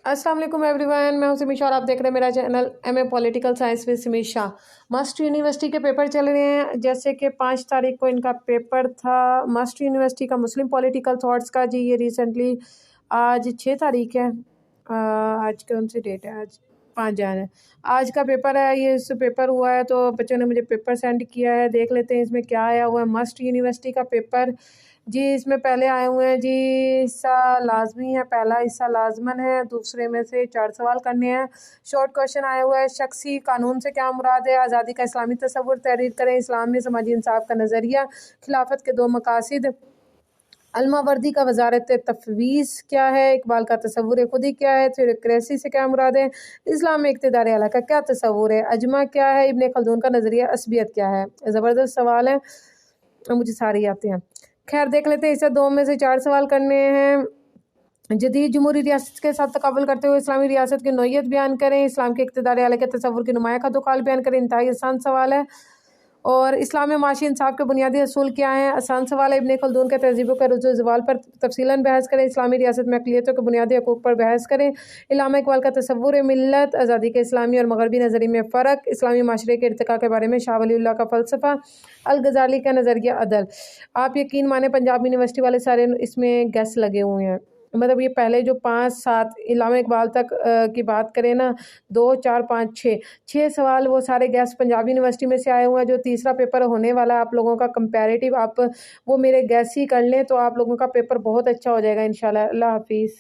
अस्सलाम वालेकुम एवरीवन, मैं हूं सिमीशा और आप देख रहे हैं मेरा channel MA political science with Simisha. MUST university के पेपर चल रहे हैं। जैसे कि 5 तारीख को इनका पेपर था मस्ट यूनिवर्सिटी का मुस्लिम पॉलिटिकल थॉट्स का। जी ये रिसेंटली आज 6 तारीख है। आज कौन सी डेट है? आज 5 जन है। आज का पेपर है, ये इस पेपर हुआ है तो बच्चों ने मुझे पेपर सेंड किया है। देख लेते हैं इसमें क्या आया हुआ है। मस्ट यूनिवर्सिटी का पेपर जी, इसमें पहले आए हुए हैं जी हिस्सा लाजमी है, पहला हिस्सा लाजमन है, दूसरे में से 4 सवाल करने हैं। शॉर्ट क्वेश्चन आया हुआ है, शख्सी कानून से क्या मुराद है, आज़ादी का इस्लामी तस्वुर तहरीर करें, इस्लाम में समाजी इंसाफ का नज़रिया, खिलाफत के 2 मकासिद, अलमावर्दी का वजारत तफवीज़ क्या है, इकबाल का तस्वुर खुदी क्या है, थ्योरेक्रेसी से क्या मुराद है, इस्लाम में इक़्तिदार आला का क्या तस्वुर है, अजमा क्या है, इब्न खल्दून का नज़रिया असबियत क्या है। ज़बरदस्त सवाल है, मुझे सारे ही आते हैं। खैर देख लेते हैं। इसे 2 में से 4 सवाल करने हैं। जदीद जमहूरी रियासत के साथ तकाबुल करते हुए इस्लामी रियासत की नौइयत बयान करें, इस्लाम के इक़्तिदार आला के तस्वुर की नुमाया खतोखाल बयान करें। इंतहाई आसान सवाल है। और इस्लाम में माशी इंसाफ के बुनियादी असूल क्या हैं? आसान सवाल है। इब्न खल्दून के तहज़ीबों के रुजू ज़वाल पर तफसीलन बहस करें। इस्लामी रियासत में अक़लियतों के बुनियादी हकूक़ पर बहस करें। इल्लामा इक़बाल का तस्वुर मिल्लत, आज़ादी के इस्लामी और मग़रबी नज़रिए में फ़र्क, इस्लामी माशरे के इर्तिक़ा के बारे में शाह वलीउल्लाह का फ़लसफ़ा, अल-गज़ाली का नज़रिया अदल। आप यकीन माने पंजाब यूनिवर्सिटी वाले सारे इसमें गेस लगे हुए हैं। मतलब ये पहले जो 5-7 इल्लामा इक़बाल तक की बात करें ना, 2, 4, 5, 6 सवाल वो सारे गैस पंजाब यूनिवर्सिटी में से आए हुए हैं। जो तीसरा पेपर होने वाला है आप लोगों का कंपैरेटिव, आप वो मेरे गैस ही कर लें तो आप लोगों का पेपर बहुत अच्छा हो जाएगा इंशाल्लाह। अल्लाह हाफिज़।